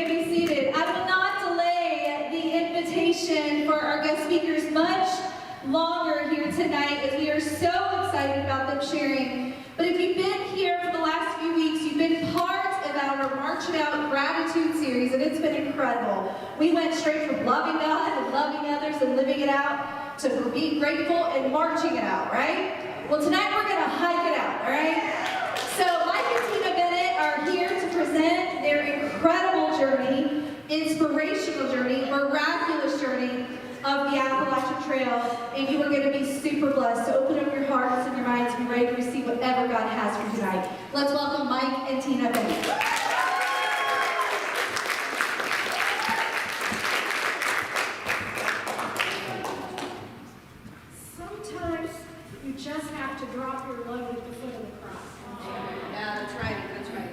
may be seated. I will not delay the invitation for our guest speakers much longer here tonight, as we are so excited about them sharing. But if you've been here for the last few weeks, you've been part of our March It Out Gratitude series, and it's been incredible. We went straight from loving God and loving others and living it out to being grateful and marching it out, right? Well, tonight we're going to hike it out, all right? So Mike and Tina Bennett are here to present their incredible journey, inspirational journey, miraculous journey of the Appalachian Trail, and you are going to be super blessed. So open up your hearts and your minds and be ready to receive whatever God has for you tonight. Let's welcome Mike and Tina Bennett. Sometimes you just have to drop your load at the foot of the cross. Yeah, that's right. That's right.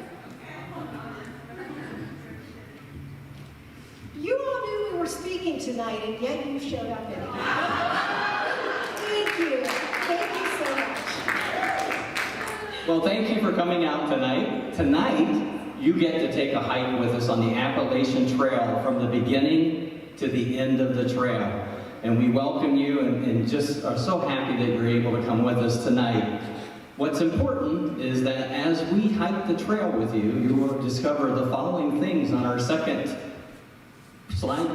You all knew we were speaking tonight, and yet you showed up anyway. Thank you. Thank you so much. Well, thank you for coming out tonight. Tonight, you get to take a hike with us on the Appalachian Trail from the beginning to the end of the trail. And we welcome you and just are so happy that you're able to come with us tonight. What's important is that as we hike the trail with you, you will discover the following things on our second slide,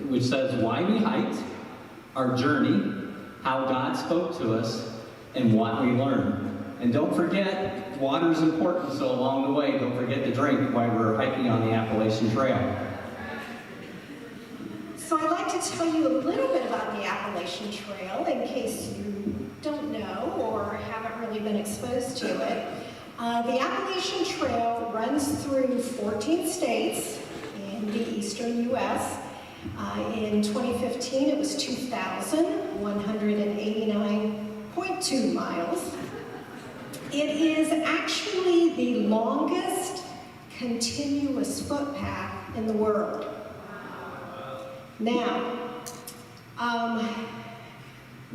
which says why we hiked, our journey, how God spoke to us, and what we learned. And don't forget, water's important, so along the way, don't forget to drink while we're hiking on the Appalachian Trail. So I'd like to tell you a little bit about the Appalachian Trail in case you don't know or haven't really been exposed to it. The Appalachian Trail runs through 14 states in the eastern U.S. In 2015, it was 2,189.2 miles. It is actually the longest continuous footpath in the world. Now,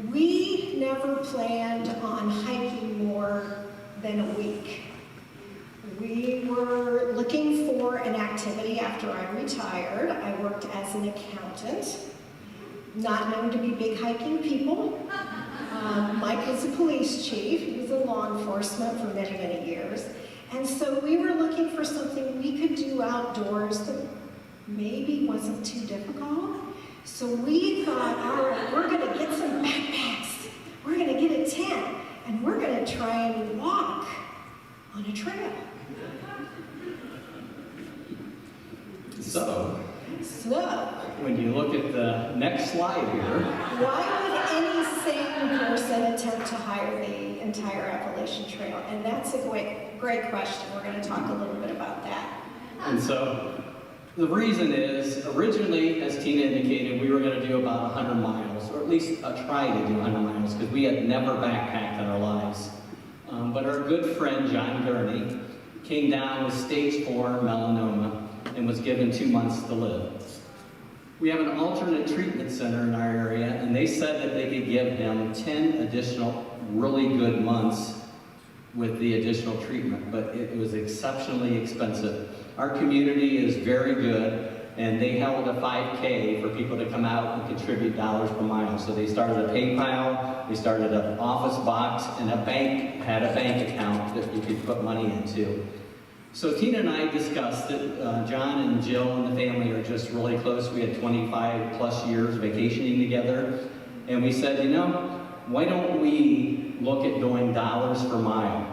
we never planned on hiking more than a week. We were looking for an activity after I retired. I worked as an accountant, not known to be big hiking people. Mike was a police chief. He was in law enforcement for many, many years. And so we were looking for something we could do outdoors that maybe wasn't too difficult. So we thought, all right, we're going to get some backpacks. We're going to get a tent, and we're going to try and walk on a trail. So, When you look at the next slide here, why would any sane person attempt to hike the entire Appalachian Trail? And that's a great question. We're going to talk a little bit about that. and so the reason is, originally, as Tina indicated, we were going to do about 100 miles, or at least try to do 100 miles, because we had never backpacked in our lives. But our good friend, John Gurney, came down with stage 4 melanoma and was given 2 months to live. We have an alternate treatment center in our area, and they said that they could give him 10 additional really good months with the additional treatment, but it was exceptionally expensive. Our community is very good, and they held a 5K for people to come out and contribute dollars per mile. So they started a PayPal, they started an office box, and a bank had a bank account that you could put money into. So Tina and I discussed it. John and Jill and the family are just really close. We had 25 plus years vacationing together. And we said, you know, why don't we look at doing dollars per mile?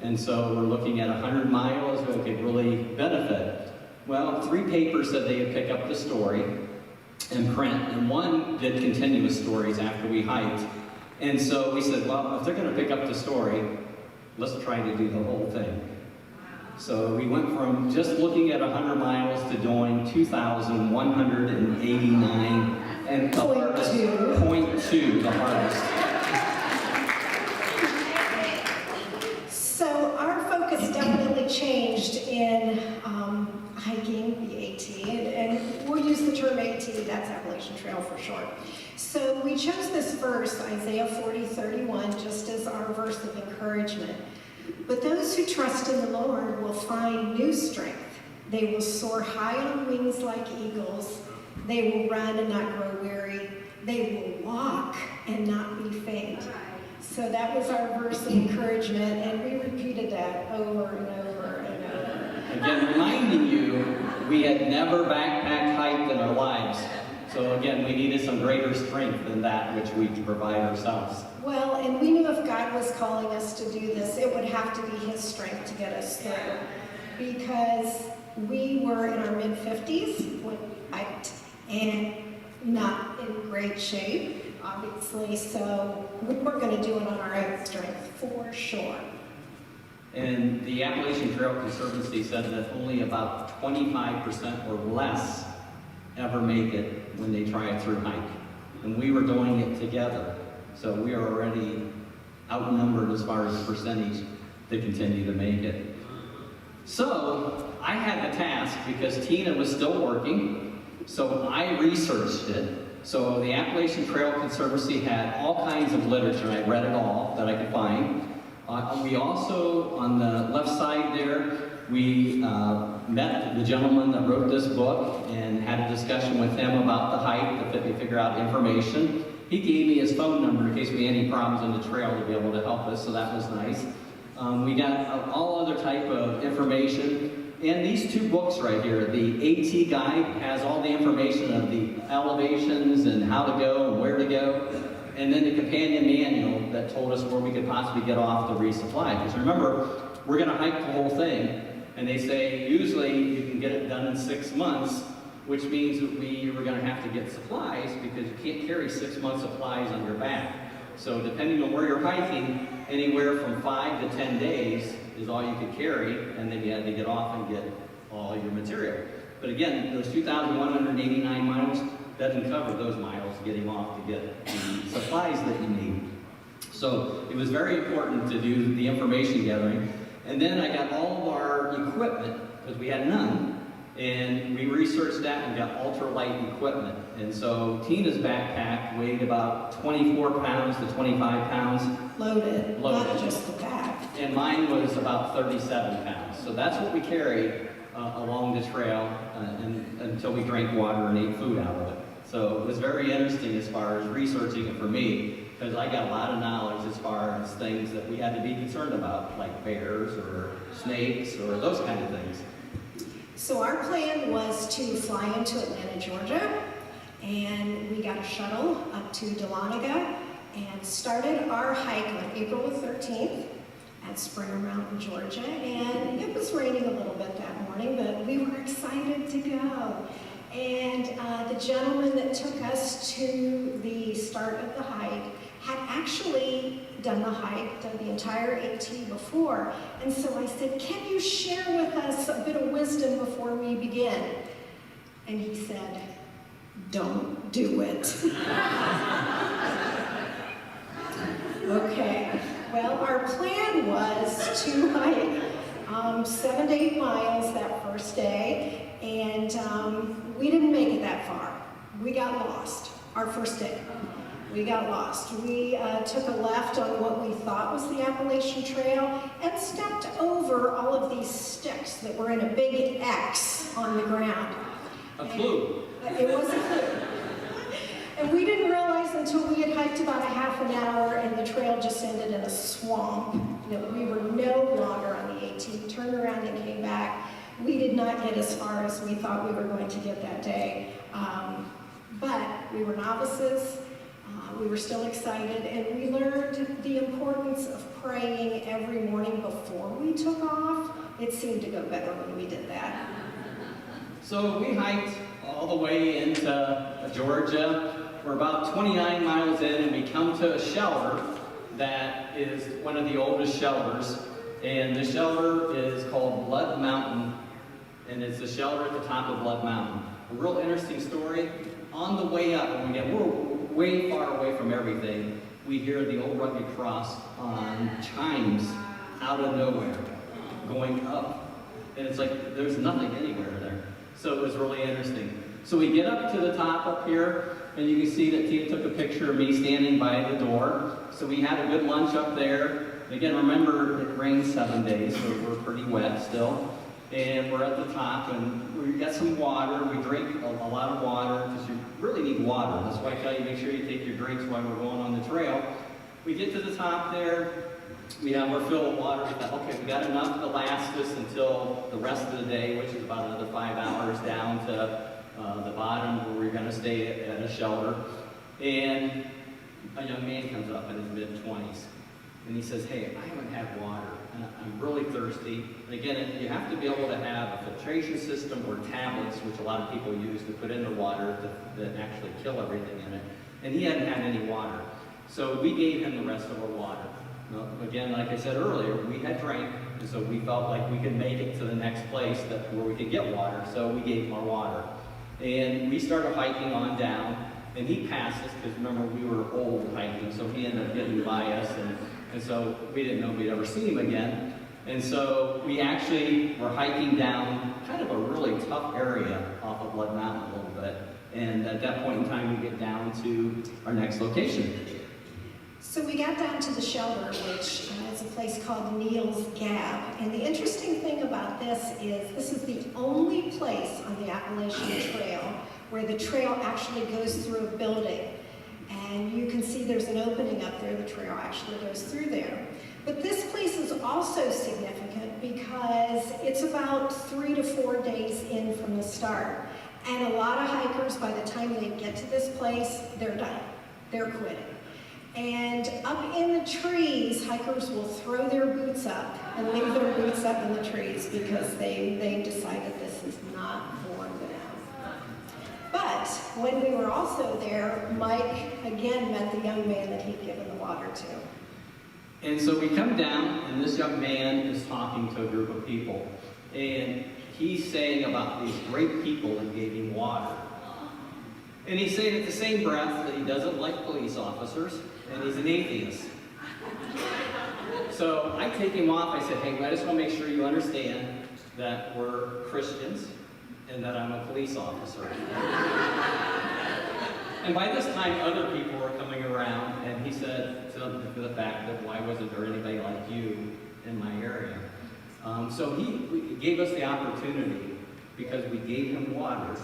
And so we're looking at 100 miles that could really benefit. Well, 3 papers said they would pick up the story and print, and 1 did continuous stories after we hiked. And so we said, well, if they're going to pick up the story, let's try to do the whole thing. So we went from just looking at 100 miles to doing 2,189, and the hardest, .2, the hardest. So our focus definitely changed in hiking the AT, and we'll use the term AT, that's Appalachian Trail for short. So we chose this verse, Isaiah 40:31, just as our verse of encouragement. But those who trust in the Lord will find new strength. They will soar high on wings like eagles. They will run and not grow weary. They will walk and not be faint. So that was our verse of encouragement, and we repeated that over and over and over. Again, reminding you, we had never backpacked hiked in our lives. So again, we needed some greater strength than that which we provide ourselves. Well, and we knew if God was calling us to do this, it would have to be His strength to get us through. Because we were in our mid-50s when we hiked, and not in great shape, obviously, so we weren't going to do it on our own strength, for sure. And the Appalachian Trail Conservancy said that only about 25% or less ever make it when they try a through hike. And we were doing it together. So we are already outnumbered as far as the percentage to continue to make it. So I had the task, because Tina was still working, so I researched it. So the Appalachian Trail Conservancy had all kinds of literature, and I read it all that I could find. We also, on the left side there, we met the gentleman that wrote this book and had a discussion with him about the hike to figure out information. He gave me his phone number in case we had any problems on the trail to be able to help us, so that was nice. We got all other type of information. And these two books right here, the AT Guide has all the information of the elevations and how to go and where to go. And then the companion manual that told us where we could possibly get off to resupply. Because remember, we're going to hike the whole thing. And they say usually you can get it done in 6 months, which means that we were going to have to get supplies, because you can't carry 6 months supplies on your back. So depending on where you're hiking, anywhere from 5 to 10 days is all you could carry, and then you had to get off and get all your material. But again, those 2,189 miles doesn't cover those miles getting off to get the supplies that you need. So it was very important to do the information gathering. And then I got all of our equipment, because we had none, and we researched that and got ultralight equipment. And so Tina's backpack weighed about 24 pounds to 25 pounds. Loaded, not just the pack. And mine was about 37 pounds. So that's what we carried along the trail until we drank water and ate food out of it. So it was very interesting as far as researching it for me, because I got a lot of knowledge as far as things that we had to be concerned about, like bears or snakes or those kind of things. So our plan was to fly into Atlanta, Georgia, and we got a shuttle up to Dahlonega and started our hike on April the 13th at Springer Mountain, Georgia. And it was raining a little bit that morning, but we were excited to go. And the gentleman that took us to the start of the hike had actually done the hike, done the entire AT before. And so I said, "Can you share with us a bit of wisdom before we begin?" And he said, "Don't do it." Okay, well, our plan was to hike 7 to 8 miles that first day, and we didn't make it that far. We got lost our first day. We got lost. We took a left on what we thought was the Appalachian Trail and stepped over all of these sticks that were in a big X on the ground. A clue. It was a clue. And we didn't realize until we had hiked about a half an hour and the trail just ended in a swamp that we were no longer on the AT. Turned around and came back. We did not get as far as we thought we were going to get that day. But we were novices. We were still excited, and we learned the importance of praying every morning before we took off. It seemed to go better when we did that. So we hiked all the way into Georgia. We're about 29 miles in, and we come to a shelter that is one of the oldest shelters. And the shelter is called Blood Mountain, and it's the shelter at the top of Blood Mountain. A real interesting story. On the way up, when we're way far away from everything, we hear the old rugged cross on chimes out of nowhere going up. And it's like there's nothing anywhere there. So it was really interesting. So we get up to the top up here, and you can see that Tina took a picture of me standing by the door. So we had a good lunch up there. And again, remember, it rained 7 days, so we're pretty wet still. And we're at the top, and we got some water. We drink a lot of water, because you really need water. That's why I tell you, make sure you take your drinks while we're going on the trail. We get to the top there. We're filled with water. We thought, okay, we got enough to last us until the rest of the day, which is about another 5 hours down to the bottom where we're going to stay at a shelter. And a young man comes up in his mid-20s, and he says, hey, I haven't had water, and I'm really thirsty. And again, you have to be able to have a filtration system or tablets, which a lot of people use to put in the water that actually kill everything in it. And he hadn't had any water. So we gave him the rest of our water. Now, again, like I said earlier, we had drank, and so we felt like we could make it to the next place where we could get water, so we gave him our water. And we started hiking on down, and he passed us, because remember, we were old hiking, so he ended up getting by us, and so we didn't know we'd ever see him again. And so we actually were hiking down kind of a really tough area off of Blood Mountain a little bit. And at that point in time, we get down to our next location. So we got down to the shelter, which is a place called Neal's Gap. And the interesting thing about this is the only place on the Appalachian Trail where the trail actually goes through a building. And you can see there's an opening up there. The trail actually goes through there. But this place is also significant because it's about 3 to 4 days in from the start. And a lot of hikers, by the time they get to this place, they're done. They're quitting. And up in the trees, hikers will throw their boots up and leave their boots up in the trees because they decided this is not for them. But when we were also there, Mike again met the young man that he'd given the water to. And so we come down, and this young man is talking to a group of people. And he's saying about these great people that gave him water. And he's saying at the same breath that he doesn't like police officers, and he's an atheist. So I take him off. I said, hey, I just want to make sure you understand that we're Christians and that I'm a police officer. And by this time, other people were coming around, and he said to the fact that why wasn't there anybody like you in my area? So he gave us the opportunity, because we gave him water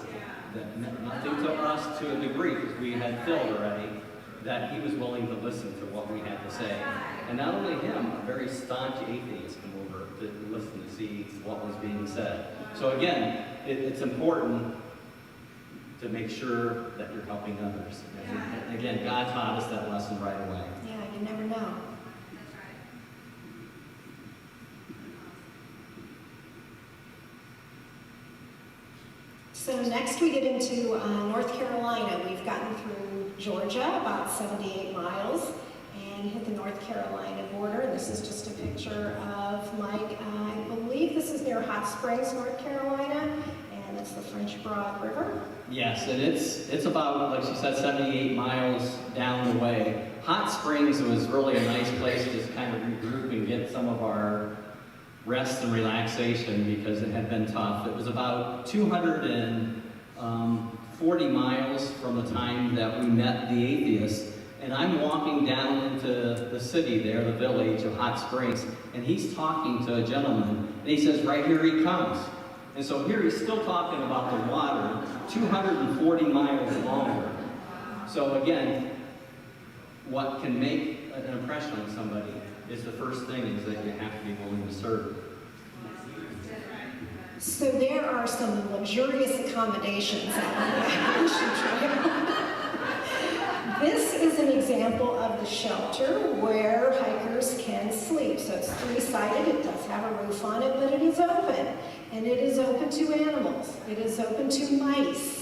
that meant nothing to us to a degree, because we had filled already, that he was willing to listen to what we had to say. And not only him, a very staunch atheist came over to listen to see what was being said. So again, it's important to make sure that you're helping others. And again, God taught us that lesson right away. Yeah, you never know. So next we get into North Carolina. We've gotten through Georgia, about 78 miles, and hit the North Carolina border. And this is just a picture of Mike. I believe this is near Hot Springs, North Carolina, and that's the French Broad River. Yes, and it's about, like she said, 78 miles down the way. Hot Springs was really a nice place to just kind of regroup and get some of our rest and relaxation, because it had been tough. It was about 240 miles from the time that we met the atheist, and I'm walking down into the city there, the village of Hot Springs, and he's talking to a gentleman, and he says, right here he comes. And so here he's still talking about the water, 240 miles longer. So again, what can make an impression on somebody is the first thing is that you have to be willing to serve. So there are some luxurious accommodations out on the Appalachian Trail. This is an example of the shelter where hikers can sleep. So it's three-sided, it does have a roof on it, but it is open. And it is open to animals. It is open to mice.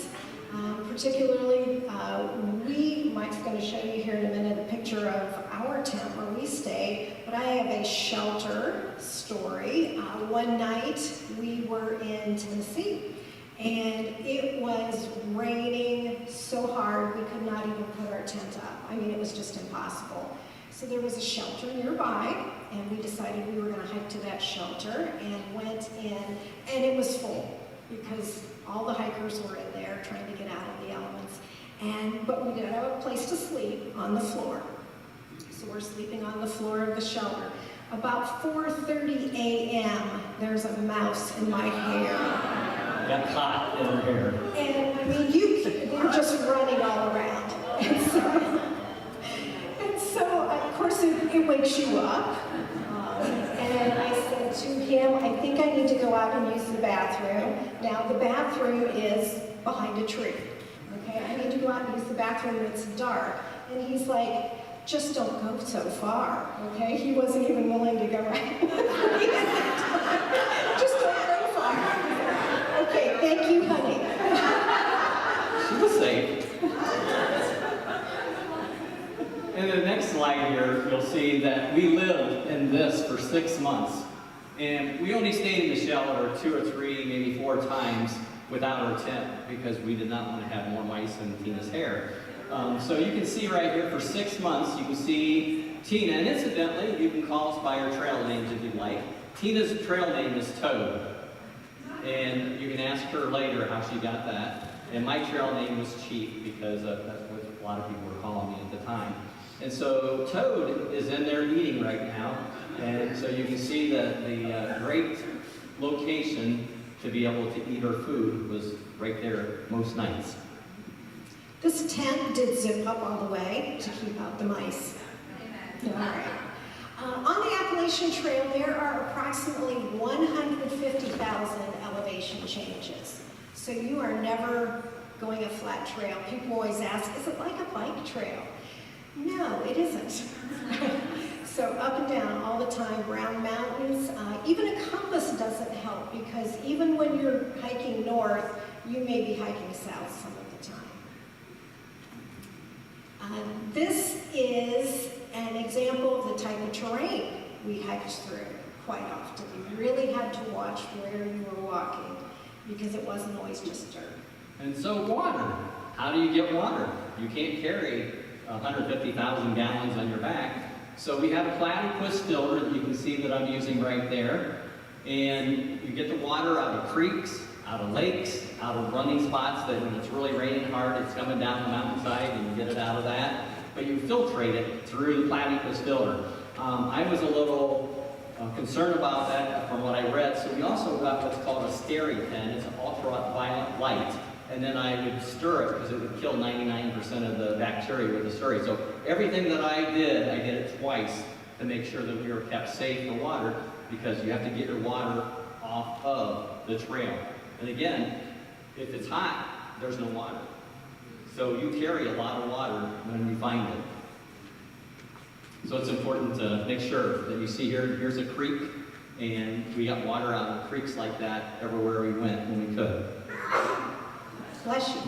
Particularly, Mike's going to show you here in a minute a picture of our tent where we stay, but I have a shelter story. One night we were in Tennessee, and it was raining so hard we could not even put our tent up. I mean, it was just impossible. So there was a shelter nearby, and we decided we were going to hike to that shelter and went in, and it was full because all the hikers were in there trying to get out of the elements. But we did have a place to sleep on the floor. So we're sleeping on the floor of the shelter. About 4:30 a.m., there's a mouse in my hair. Got caught in her hair. And I mean, they're just running all around. And so of course, it wakes you up. And I said to him, I think I need to go out and use the bathroom. Now, the bathroom is behind a tree. Okay, I need to go out and use the bathroom when it's dark. And he's like, just don't go so far. Okay, he wasn't even willing to go right. Just don't go far. Okay, thank you, honey. She was safe. In the next slide here, you'll see that we lived in this for 6 months. And we only stayed in the shelter 2 or 3, maybe 4 times without our tent because we did not want to have more mice in Tina's hair. So you can see right here for 6 months, you can see Tina, and incidentally, you can call us by our trail names if you like. Tina's trail name is Toad. And you can ask her later how she got that. And my trail name was Chief because that's what a lot of people were calling me at the time. And so Toad is in there eating right now. And so you can see that the great location to be able to eat her food was right there most nights. This tent did zip up all the way to keep out the mice. All right. On the Appalachian Trail, there are approximately 150,000 elevation changes. So you are never going a flat trail. People always ask, is it like a bike trail? No, it isn't. So up and down all the time, round mountains. Even a compass doesn't help because even when you're hiking north, you may be hiking south some of the time. This is an example of the type of terrain we hiked through quite often. You really had to watch where you were walking because it wasn't always just dirt. And so water. How do you get water? You can't carry 150,000 gallons on your back. So we have a platypus filter that you can see that I'm using right there. And you get the water out of creeks, out of lakes, out of running spots that when it's really raining hard, it's coming down the mountainside and you get it out of that. But you filtrate it through the platypus filter. I was a little concerned about that from what I read. So we also got what's called a steri pen. It's an ultraviolet light. And then I would stir it because it would kill 99% of the bacteria with the steri. So everything that I did it twice to make sure that we were kept safe for water because you have to get your water off of the trail. And again, if it's hot, there's no water. So you carry a lot of water when you find it. So it's important to make sure that you see here's a creek, and we got water out of creeks like that everywhere we went when we could. Bless you.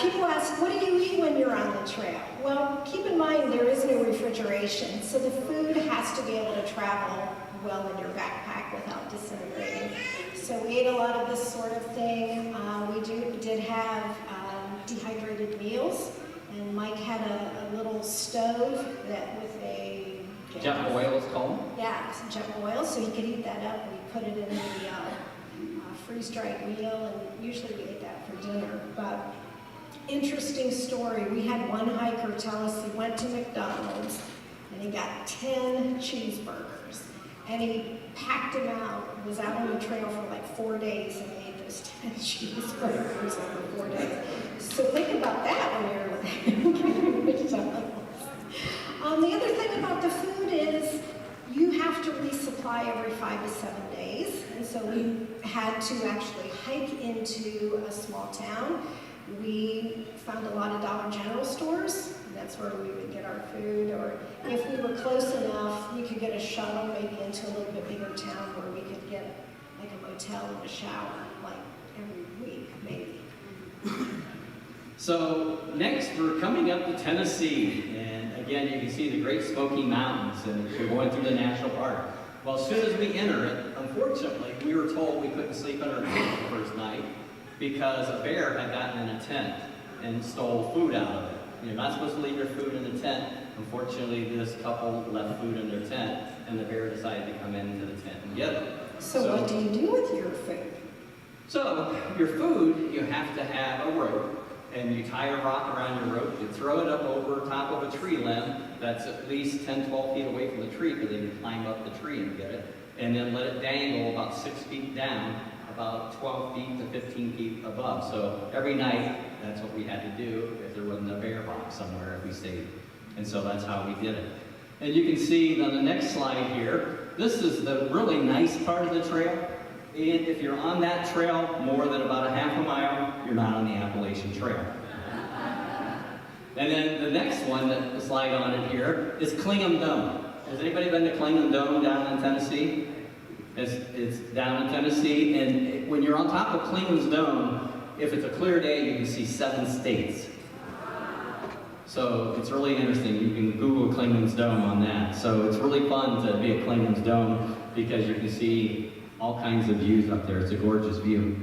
People ask, what do you eat when you're on the trail? Well, keep in mind there is no refrigeration, so the food has to be able to travel well in your backpack without disintegrating. So we ate a lot of this sort of thing. We did have dehydrated meals, and Mike had a little stove that with a Jet oil is called? Yeah, some jet oil, so he could heat that up. We put it in the freeze-dried meal, and usually we ate that for dinner. But interesting story, we had one hiker tell us he went to McDonald's and he got 10 cheeseburgers. And he packed them out, was out on the trail for like 4 days and ate those 10 cheeseburgers over 4 days. So think about that when you're with McDonald's. The other thing about the food is you have to resupply every 5 to 7 days. And so we had to actually hike into a small town. We found a lot of Dollar General stores. That's where we would get our food. Or if we were close enough, we could get a shuttle maybe into a little bit bigger town where we could get like a motel and a shower like every week, maybe. So next we're coming up to Tennessee. And again, you can see the Great Smoky Mountains and we're going through the national park. Well, as soon as we enter it, unfortunately, we were told we couldn't sleep in our tent the first night because a bear had gotten in a tent and stole food out of it. You're not supposed to leave your food in the tent. Unfortunately, this couple left food in their tent, and the bear decided to come into the tent and get it. So what do you do with your food? So your food, you have to have a rope, and you tie a rock around your rope. You throw it up over top of a tree limb that's at least 10, 12 feet away from the tree, because then you climb up the tree and get it. and then let it dangle about 6 feet down, about 12 feet to 15 feet above. So every night, that's what we had to do if there wasn't a bear box somewhere if we stayed. And so that's how we did it. And you can see on the next slide here, this is the really nice part of the trail. And if you're on that trail more than about a half a mile, you're not on the Appalachian Trail. And then the next one, the slide on it here, is Clingam Dome. Has anybody been to Clingam Dome down in Tennessee? It's down in Tennessee, and when you're on top of Clingham's Dome, if it's a clear day, you can see 7 states. So it's really interesting. You can Google Clingham's Dome on that. So it's really fun to be at Clingham's Dome because you can see all kinds of views up there. It's a gorgeous view.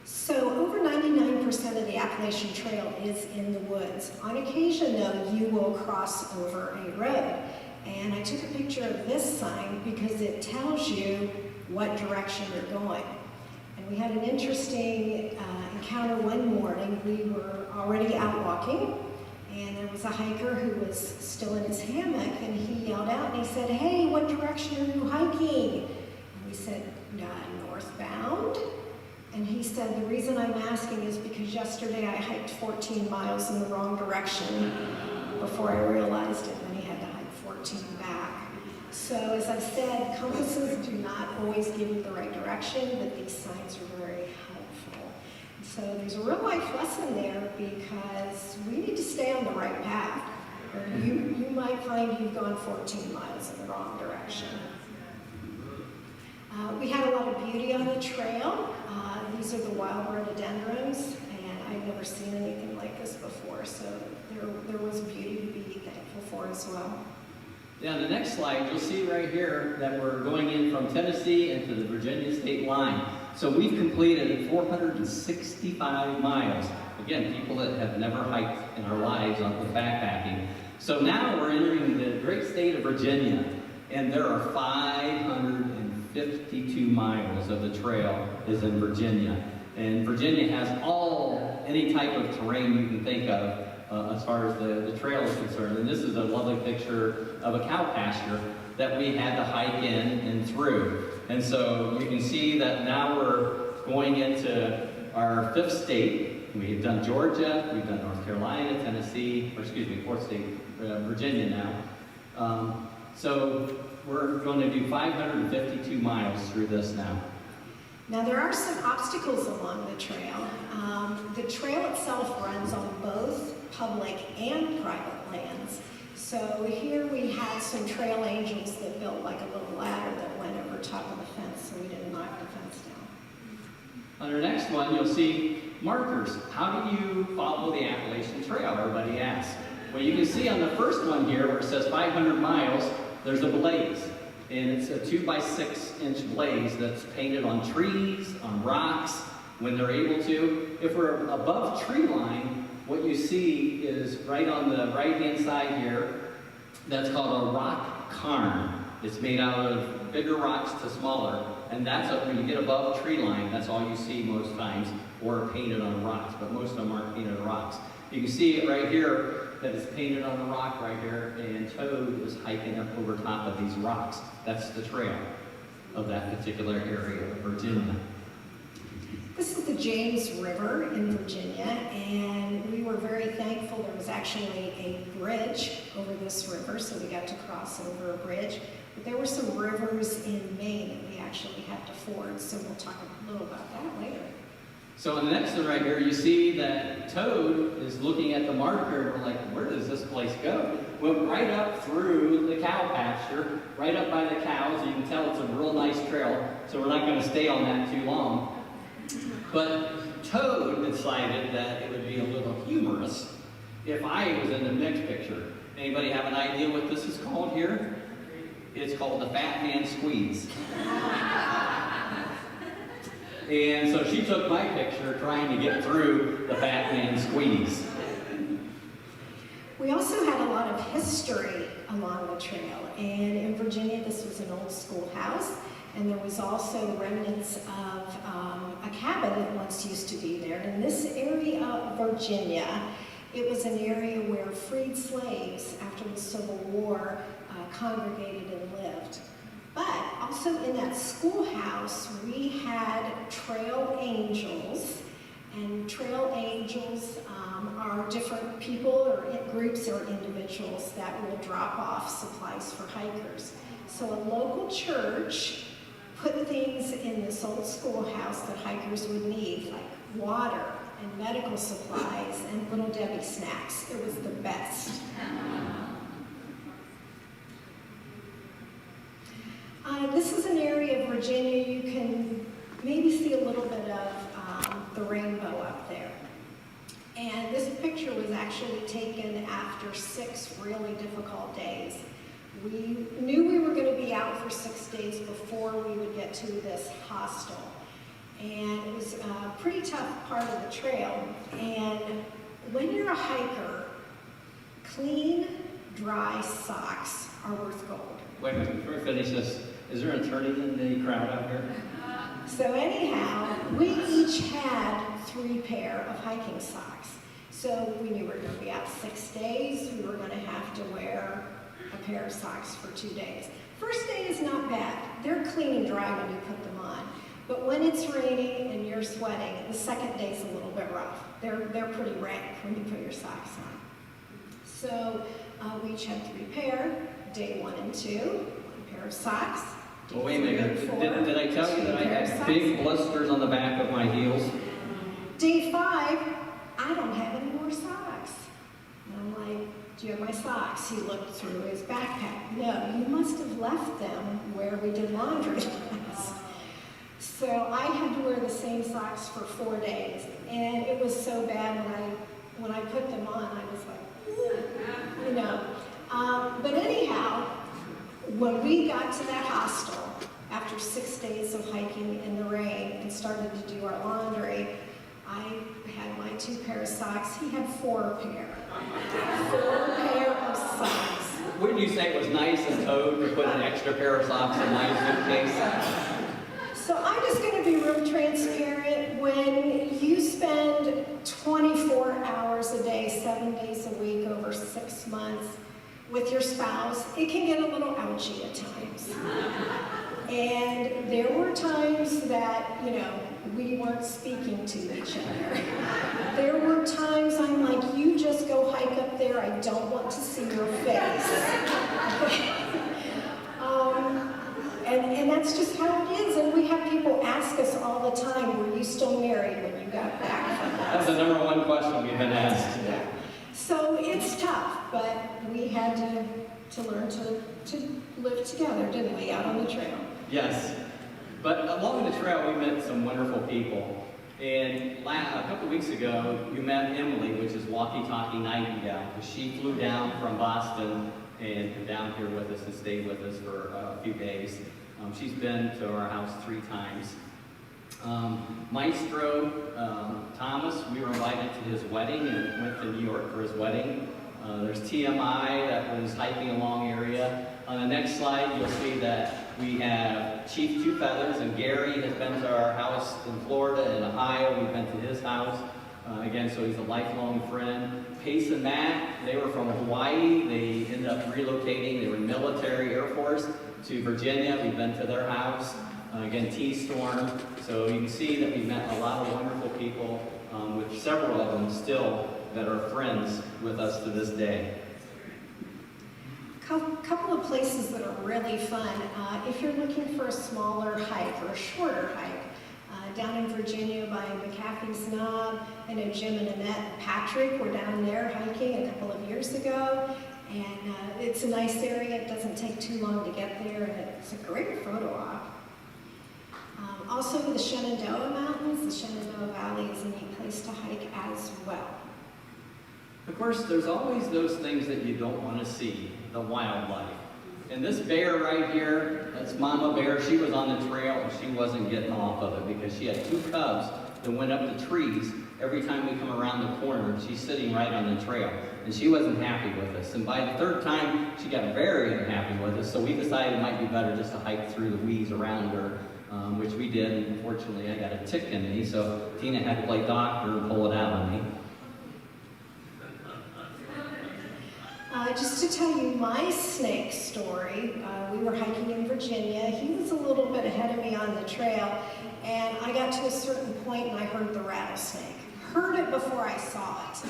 So over 99% of the Appalachian Trail is in the woods. On occasion, though, you will cross over a road. And I took a picture of this sign because it tells you what direction you're going. And we had an interesting encounter one morning. We were already out walking, and there was a hiker who was still in his hammock, and he yelled out and he said, "Hey, what direction are you hiking?" And we said, "Northbound." And he said, "The reason I'm asking is because yesterday I hiked 14 miles in the wrong direction before I realized it." And he had to hike 14 back. So as I said, compasses do not always give you the right direction, but these signs are very helpful. So there's a real life lesson there because we need to stay on the right path. Or you might find you've gone 14 miles in the wrong direction. We had a lot of beauty on the trail. These are the wild rhododendrons, and I've never seen anything like this before, so there was beauty to be thankful for as well. Yeah, the next slide, you'll see right here that we're going in from Tennessee into the Virginia state line. So we've completed 465 miles. Again, people that have never hiked in our lives with backpacking. So now we're entering the great state of Virginia, and there are 552 miles of the trail is in Virginia. And Virginia has any type of terrain you can think of as far as the trail is concerned. And this is a lovely picture of a cow pasture that we had to hike in and through. And so you can see that now we're going into our 5th state. We've done Georgia, we've done North Carolina, Tennessee, 4th state, Virginia now. So we're going to do 552 miles through this now. Now there are some obstacles along the trail. The trail itself runs on both public and private lands. So here we had some trail angels that built like a little ladder that went over top of the fence so we didn't knock the fence down. On our next one, you'll see markers. How do you follow the Appalachian Trail? Everybody asks. Well, you can see on the first one here where it says 500 miles, there's a blaze. And it's a 2x6-inch blaze that's painted on trees, on rocks, when they're able to. If we're above tree line, what you see is right on the right-hand side here, that's called a rock cairn. It's made out of bigger rocks to smaller, and that's when you get above tree line, that's all you see most times, or painted on rocks, but most of them aren't painted on rocks. You can see it right here, that it's painted on the rock right here, and Toad is hiking up over top of these rocks. That's the trail of that particular area of Virginia. This is the James River in Virginia, and we were very thankful there was actually a bridge over this river, so we got to cross over a bridge. But there were some rivers in Maine that we actually had to ford, so we'll talk a little about that later. So on the next one right here, you see that Toad is looking at the marker, and we're like, where does this place go? Went right up through the cow pasture, right up by the cows. You can tell it's a real nice trail, so we're not going to stay on that too long. But Toad decided that it would be a little humorous if I was in the next picture. Anybody have an idea what this is called here? It's called the Fat Man Squeeze. And so she took my picture trying to get through the Fat Man Squeeze. We also had a lot of history along the trail, and in Virginia this was an old schoolhouse, and there was also remnants of a cabin that once used to be there. In this area of Virginia, it was an area where freed slaves after the Civil War congregated and lived. But also in that schoolhouse, we had trail angels. And trail angels are different people or groups or individuals that will drop off supplies for hikers. So a local church put things in this old schoolhouse that hikers would need, like water and medical supplies and Little Debbie snacks. It was the best. This is an area of Virginia you can maybe see a little bit of the rainbow up there. And this picture was actually taken after 6 really difficult days. We knew we were going to be out for 6 days before we would get to this hostel. And it was a pretty tough part of the trail. And when you're a hiker, clean, dry socks are worth gold. Wait a minute, before we finish this, is there an attorney in the crowd out here? So anyhow, we each had 3 pair of hiking socks. So we knew we were going to be out 6 days. We were going to have to wear a pair of socks for 2 days. First day is not bad. They're clean and dry when you put them on. But when it's raining and you're sweating, the second day's a little bit rough. They're pretty rank when you put your socks on. So we each had 3 pair, day 1 and 2, 1 pair of socks. Well, wait a minute. Did I tell you that I had big blisters on the back of my heels? Day 5, I don't have any more socks. And I'm like, do you have my socks? He looked through his backpack. No, you must have left them where we did laundry last. So I had to wear the same socks for 4 days. And it was so bad when I put them on, I was like, you know. But anyhow, when we got to that hostel, after 6 days of hiking in the rain and started to do our laundry, I had my 2 pair of socks. He had 4 pair. 4 pair of socks. Wouldn't you say it was nice of Toad to put an extra pair of socks in my suitcase? So I'm just going to be real transparent. When you spend 24 hours a day, 7 days a week, over 6 months, with your spouse, it can get a little ouchy at times. And there were times that, you know, we weren't speaking to each other. There were times I'm like, you just go hike up there, I don't want to see your face. And that's just how it is. And we have people ask us all the time, were you still married when you got back from that? That's the number 1 question we've been asked. Yeah. So it's tough, but we had to learn to live together, didn't we, out on the trail? Yes. But along the trail, we met some wonderful people. And a couple weeks ago, you met Emily, which is Walkie-Talkie Nightingale. She flew down from Boston and down here with us and stayed with us for a few days. She's been to our house 3 times. Maestro Thomas, we were invited to his wedding and went to New York for his wedding. There's TMI that was hiking a long area. On the next slide, you'll see that we have Chief Two Feathers, and Gary has been to our house in Florida and Ohio. We've been to his house. Again, so he's a lifelong friend. Pace and Matt, they were from Hawaii. They ended up relocating. They were military Air Force to Virginia. We've been to their house. Again, T-Storm. So you can see that we've met a lot of wonderful people, with several of them still that are friends with us to this day. Couple of places that are really fun. If you're looking for a smaller hike or a shorter hike, down in Virginia by McAfee's Knob, I know Jim and Annette and Patrick were down there hiking a couple of years ago, and it's a nice area. It doesn't take too long to get there, and it's a great photo op. Also, the Shenandoah Mountains, the Shenandoah Valley is a neat place to hike as well. Of course, there's always those things that you don't want to see, the wildlife. And this bear right here, that's Mama Bear. She was on the trail and she wasn't getting off of it because she had 2 cubs that went up the trees every time we come around the corner. She's sitting right on the trail and she wasn't happy with us. And by the 3rd time, she got very unhappy with us. So we decided it might be better just to hike through the weeds around her, which we did. And unfortunately, I got a tick in me, so Tina had to play doctor and pull it out of me. Just to tell you my snake story. We were hiking in Virginia. He was a little bit ahead of me on the trail, and I got to a certain point and I heard the rattlesnake. Heard it before I saw it.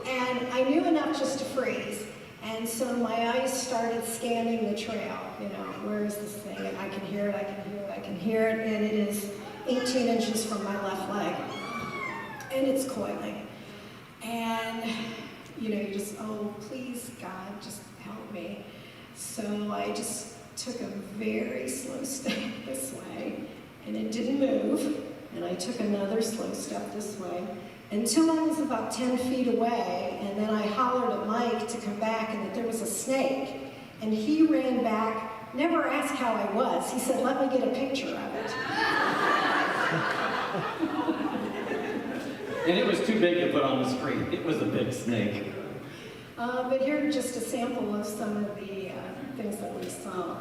And I knew enough just to freeze. And so my eyes started scanning the trail. You know, where is this thing? And I can hear it, I can hear it, I can hear it. And it is 18 inches from my left leg. And it's coiling. And, you know, you just, oh, please, God, just help me. So I just took a very slow step this way, and it didn't move. And I took another slow step this way until I was about 10 feet away, and then I hollered at Mike to come back and that there was a snake. And he ran back, never asked how I was. He said, let me get a picture of it. And it was too big to put on the screen. It was a big snake. But here's just a sample of some of the things that we saw.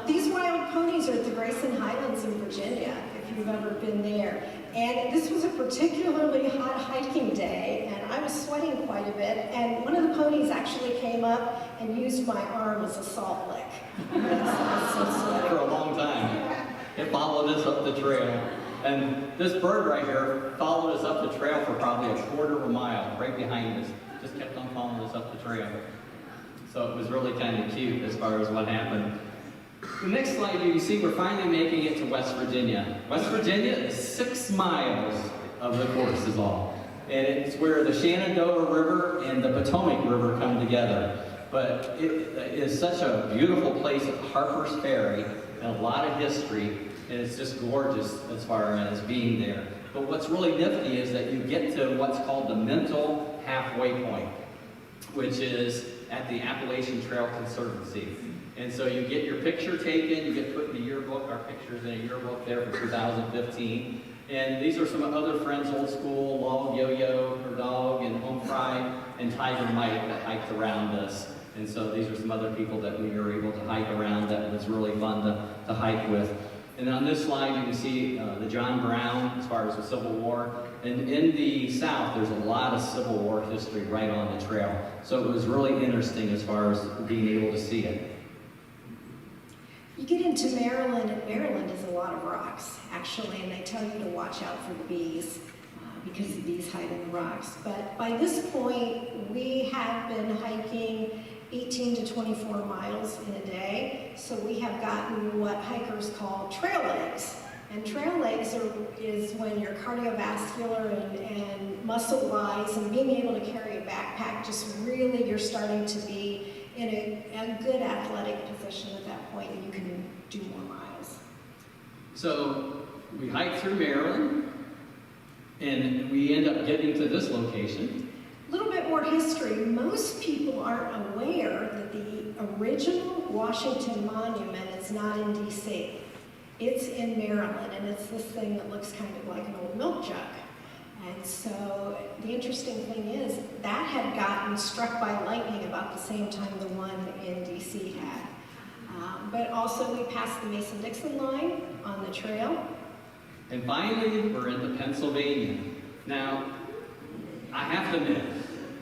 These wild ponies are at the Grayson Highlands in Virginia, if you've ever been there. And this was a particularly hot hiking day, and I was sweating quite a bit, and one of the ponies actually came up and used my arm as a salt lick. I was so sweaty. For a long time. It followed us up the trail. And this bird right here followed us up the trail for probably a quarter of a mile, right behind us. Just kept on following us up the trail. So it was really kind of cute as far as what happened. The next slide, you can see we're finally making it to West Virginia. West Virginia is 6 miles of the course is all. And it's where the Shenandoah River and the Potomac River come together. But it is such a beautiful place at Harper's Ferry, and a lot of history, and it's just gorgeous as far as being there. But what's really nifty is that you get to what's called the mental halfway point, which is at the Appalachian Trail Conservancy. And so you get your picture taken, you get put in the yearbook, our picture's in a yearbook there for 2015. And these are some other friends, Old School, Log, Yo-Yo, Her Dog, and Home Fry, and Tiger Mike that hiked around us. And so these are some other people that we were able to hike around that was really fun to hike with. And on this slide, you can see the John Brown, as far as the Civil War. And in the South, there's a lot of Civil War history right on the trail. So it was really interesting as far as being able to see it. You get into Maryland, and Maryland is a lot of rocks, actually, and they tell you to watch out for the bees, because the bees hide in the rocks. But by this point, we have been hiking 18 to 24 miles in a day, so we have gotten what hikers call trail legs. And trail legs is when you're cardiovascular and muscle-wise and being able to carry a backpack, just really you're starting to be in a good athletic position at that point, and you can do more miles. So we hiked through Maryland, and we end up getting to this location. A little bit more history. Most people aren't aware that the original Washington Monument is not in DC. It's in Maryland, and it's this thing that looks kind of like an old milk jug. And so the interesting thing is that had gotten struck by lightning about the same time the one in DC had. But also we passed the Mason-Dixon line on the trail. And finally, we're into Pennsylvania. Now, I have to admit,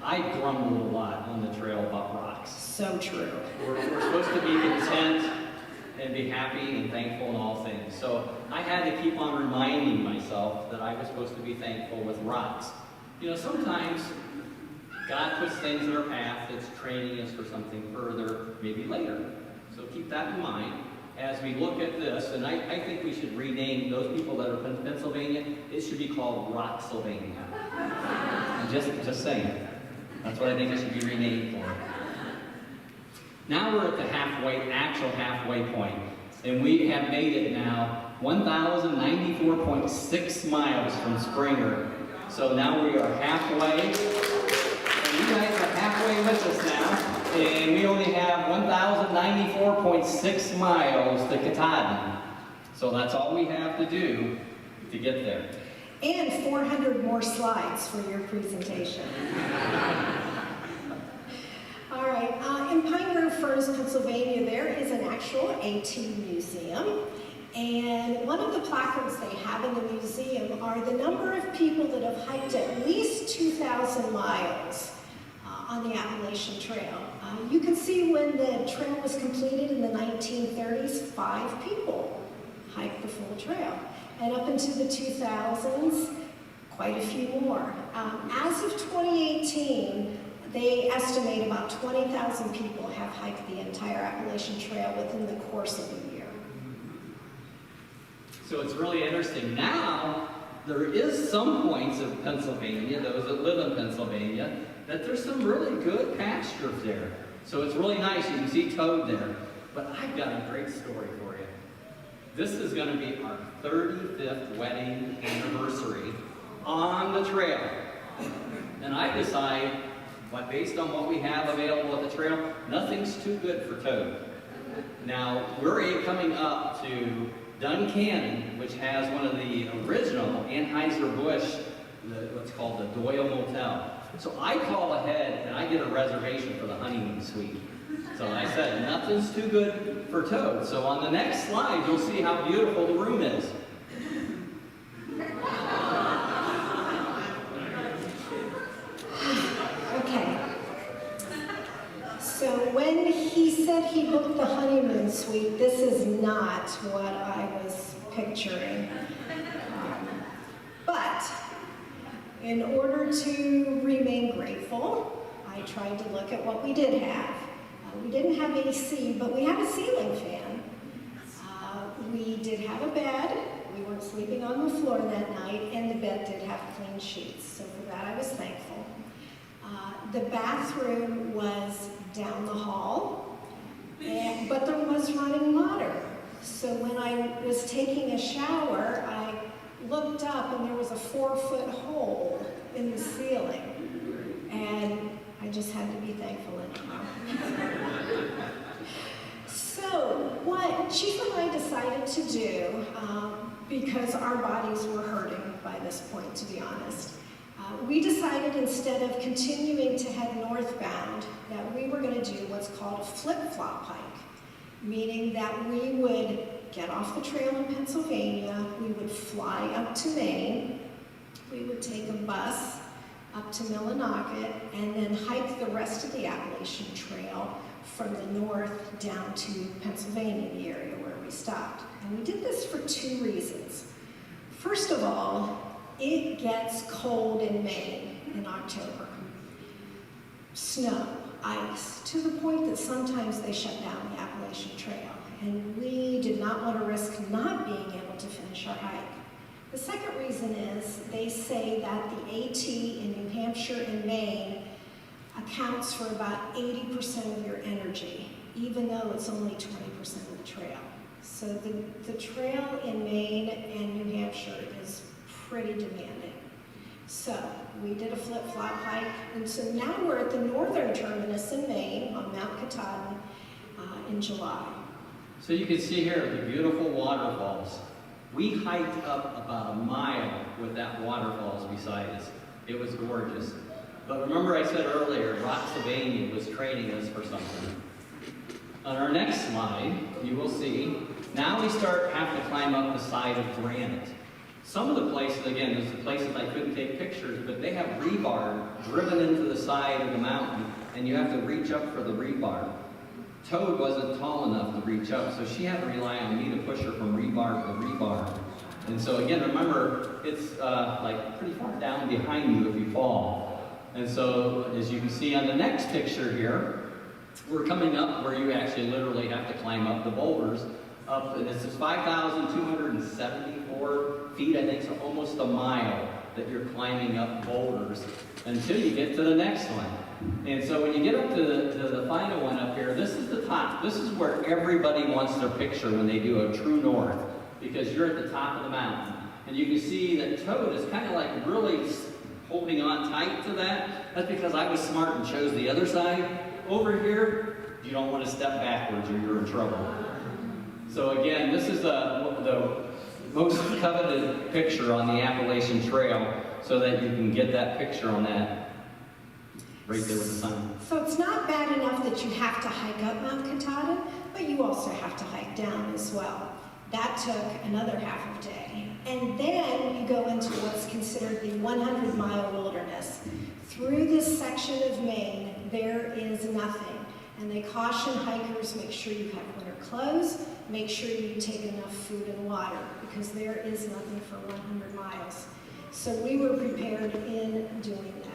I grumbled a lot on the trail about rocks. So true. We're supposed to be content and be happy and thankful in all things. So I had to keep on reminding myself that I was supposed to be thankful with rocks. You know, sometimes God puts things in our path that's training us for something further, maybe later. So keep that in mind as we look at this. And I think we should rename those people that are in Pennsylvania. It should be called Rocksylvania. Just saying. That's what I think it should be renamed for. Now we're at the actual halfway point, and we have made it now 1,094.6 miles from Springer. So now we are halfway, and you guys are halfway with us now, and we only have 1,094.6 miles to Katahdin. So that's all we have to do to get there. And 400 more slides for your presentation. All right, in Pine Grove Firs, Pennsylvania, there is an actual AT museum. And one of the placards they have in the museum are the number of people that have hiked at least 2,000 miles on the Appalachian Trail. You can see when the trail was completed in the 1930s, 5 people hiked the full trail. And up into the 2000s, quite a few more. As of 2018, they estimate about 20,000 people have hiked the entire Appalachian Trail within the course of a year. So it's really interesting. Now, there is some points of Pennsylvania, those that live in Pennsylvania, that there's some really good pastures there. So it's really nice. You can see toad there. But I've got a great story for you. This is going to be our 35th wedding anniversary on the trail. And I decide, based on what we have available at the trail, nothing's too good for toad. Now, we're coming up to Duncannon, which has one of the original Anheuser-Busch, what's called the Doyle Motel. So I call ahead and I get a reservation for the honeymoon suite. So I said, nothing's too good for toad. So on the next slide, you'll see how beautiful the room is. Okay. So when he said he booked the honeymoon suite, this is not what I was picturing. But in order to remain grateful, I tried to look at what we did have. We didn't have AC, but we had a ceiling fan. We did have a bed. We weren't sleeping on the floor that night, and the bed did have clean sheets. So for that, I was thankful. The bathroom was down the hall, but there was running water. So when I was taking a shower, I looked up and there was a 4-foot hole in the ceiling. And I just had to be thankful anyhow. So what Chief and I decided to do, because our bodies were hurting by this point, to be honest, we decided instead of continuing to head northbound that we were going to do what's called a flip-flop hike, meaning that we would get off the trail in Pennsylvania, we would fly up to Maine, we would take a bus up to Millinocket, and then hike the rest of the Appalachian Trail from the north down to Pennsylvania, the area where we stopped. And we did this for 2 reasons. First of all, it gets cold in Maine in October. Snow, ice, to the point that sometimes they shut down the Appalachian Trail. And we did not want to risk not being able to finish our hike. The second reason is they say that the AT in New Hampshire and Maine accounts for about 80% of your energy, even though it's only 20% of the trail. So the trail in Maine and New Hampshire is pretty demanding. So we did a flip-flop hike, and so now we're at the northern terminus in Maine on Mount Katahdin in July. So you can see here the beautiful waterfalls. We hiked up about a mile with that waterfalls beside us. It was gorgeous. But remember I said earlier, Roxylvania was training us for something. On our next slide, you will see, now we have to climb up the side of granite. Some of the places, again, there's the places I couldn't take pictures, but they have rebar driven into the side of the mountain, and you have to reach up for the rebar. Toad wasn't tall enough to reach up, so she had to rely on me to push her from rebar to rebar. And so again, remember, it's like pretty far down behind you if you fall. And so, as you can see on the next picture here, we're coming up where you actually literally have to climb up the boulders. Up, and this is 5,274 feet, I think, so almost a mile that you're climbing up boulders until you get to the next one. And so when you get up to the final one up here, this is the top. This is where everybody wants their picture when they do a true north, because you're at the top of the mountain. And you can see that Toad is kind of like really holding on tight to that. That's because I was smart and chose the other side. Over here, you don't want to step backwards or you're in trouble. So again, this is the most coveted picture on the Appalachian Trail, so that you can get that picture on that right there with the sun. So it's not bad enough that you have to hike up Mount Katahdin, but you also have to hike down as well. That took another half a day. And then you go into what's considered the 100-mile wilderness. Through this section of Maine, there is nothing. And they caution hikers, make sure you have winter clothes, make sure you take enough food and water, because there is nothing for 100 miles. So we were prepared in doing that.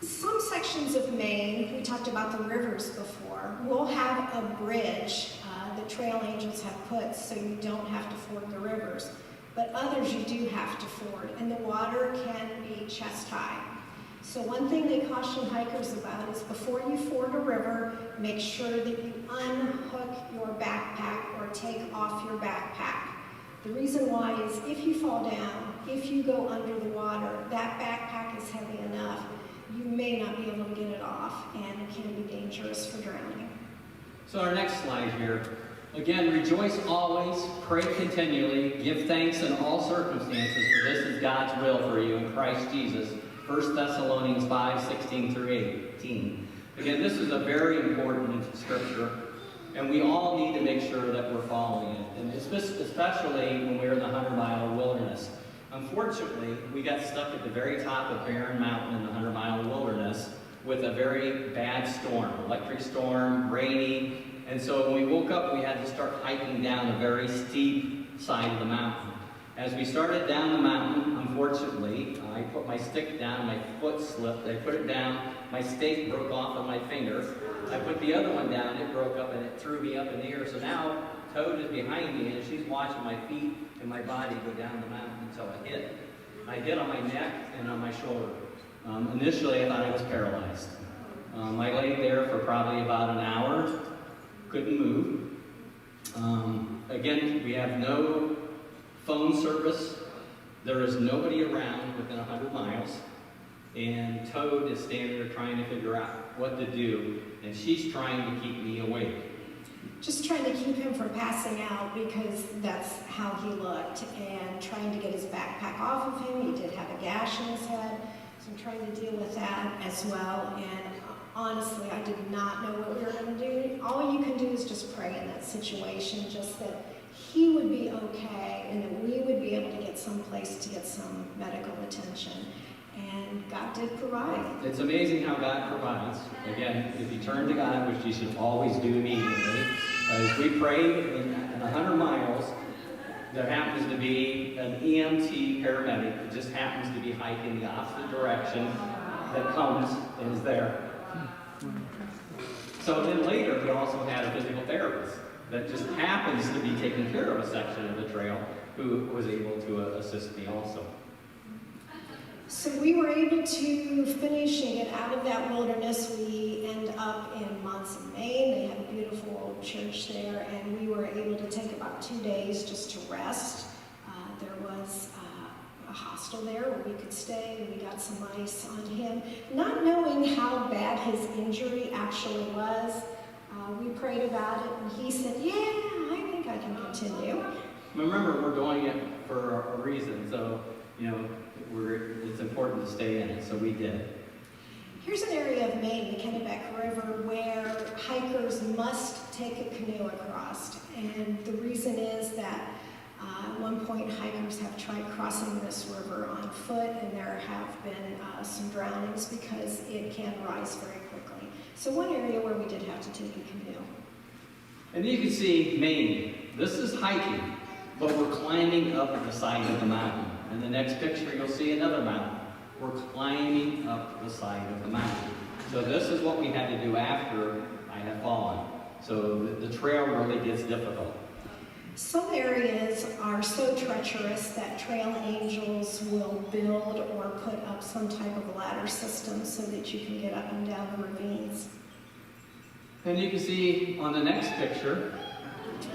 Some sections of Maine, we talked about the rivers before, will have a bridge that trail angels have put so you don't have to ford the rivers. But others you do have to ford, and the water can be chest high. So one thing they caution hikers about is before you ford a river, make sure that you unhook your backpack or take off your backpack. The reason why is if you fall down, if you go under the water, that backpack is heavy enough, you may not be able to get it off, and it can be dangerous for drowning. So our next slide here. Again, rejoice always, pray continually, give thanks in all circumstances, for this is God's will for you in Christ Jesus. 1 Thessalonians 5:16 through 18. Again, this is a very important scripture, and we all need to make sure that we're following it, and especially when we're in the 100-mile wilderness. Unfortunately, we got stuck at the very top of Barren Mountain in the 100-mile wilderness with a very bad storm, electric storm, rainy, and so when we woke up, we had to start hiking down a very steep side of the mountain. As we started down the mountain, unfortunately, I put my stick down, my foot slipped, I put it down, my stake broke off of my finger. I put the other one down, it broke up and it threw me up in the air. So now Toad is behind me and she's watching my feet and my body go down the mountain until I hit. I hit on my neck and on my shoulder. Initially I thought I was paralyzed. I lay there for probably about an hour, couldn't move. Again, we have no phone service. There is nobody around within 100 miles. And Toad is standing there trying to figure out what to do. And she's trying to keep me awake. Just trying to keep him from passing out because that's how he looked, and trying to get his backpack off of him. He did have a gash in his head, so I'm trying to deal with that as well. And honestly, I did not know what we were going to do. All you can do is just pray in that situation, just that he would be okay and that we would be able to get some place to get some medical attention. And God did provide. It's amazing how God provides. Again, if you turn to God, which you should always do immediately, as we pray in 100 miles, there happens to be an EMT paramedic that just happens to be hiking the opposite direction that comes and is there. So then later, we also had a physical therapist that just happens to be taking care of a section of the trail who was able to assist me also. So we were able to finish and get out of that wilderness. We end up in Monson, Maine. They have a beautiful old church there, and we were able to take about 2 days just to rest. There was a hostel there where we could stay, and we got some ice on him. Not knowing how bad his injury actually was, we prayed about it, and he said, yeah, I think I can continue. Remember, we're doing it for a reason, so, you know, it's important to stay in it, so we did. Here's an area of Maine, the Kennebec River, where hikers must take a canoe across. And the reason is that at one point hikers have tried crossing this river on foot, and there have been some drownings because it can rise very quickly. So one area where we did have to take a canoe. And you can see Maine. This is hiking, but we're climbing up the side of the mountain. In the next picture, you'll see another mountain. We're climbing up the side of the mountain. So this is what we had to do after I had fallen. So the trail really gets difficult. Some areas are so treacherous that trail angels will build or put up some type of ladder system so that you can get up and down the ravines. And you can see on the next picture,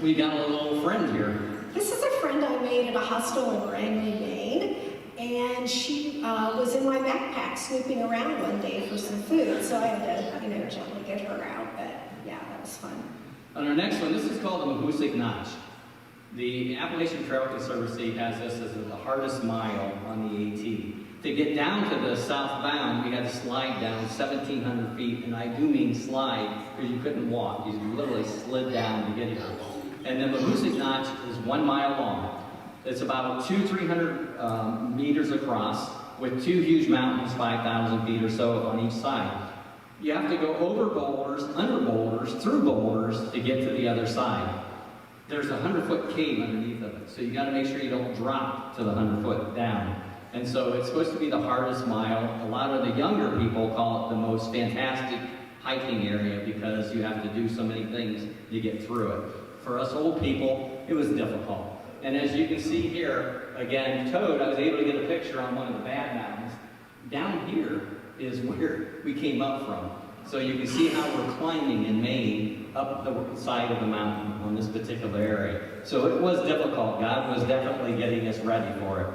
we got a little friend here. This is a friend I made at a hostel in Rangeley, Maine, and she was in my backpack snooping around one day for some food, so I had to, gently get her out, but yeah, that was fun. On our next one, this is called the Mahoosic Notch. The Appalachian Trail Conservancy has this as the hardest mile on the AT. To get down to the southbound, we had to slide down 1,700 feet, and I do mean slide because you couldn't walk. You literally slid down to get here. And then the Hoosic Notch is 1 mile long. It's about 200-300 meters across with 2 huge mountains, 5,000 feet or so on each side. You have to go over boulders, under boulders, through boulders to get to the other side. There's a 100-foot cave underneath of it, so you got to make sure you don't drop to the 100-foot down. And so it's supposed to be the hardest mile. A lot of the younger people call it the most fantastic hiking area because you have to do so many things to get through it. For us old people, it was difficult. And as you can see here, again, Toad, I was able to get a picture on one of the bad mountains. Down here is where we came up from. So you can see how we're climbing in Maine up the side of the mountain on this particular area. So it was difficult. God was definitely getting us ready for it.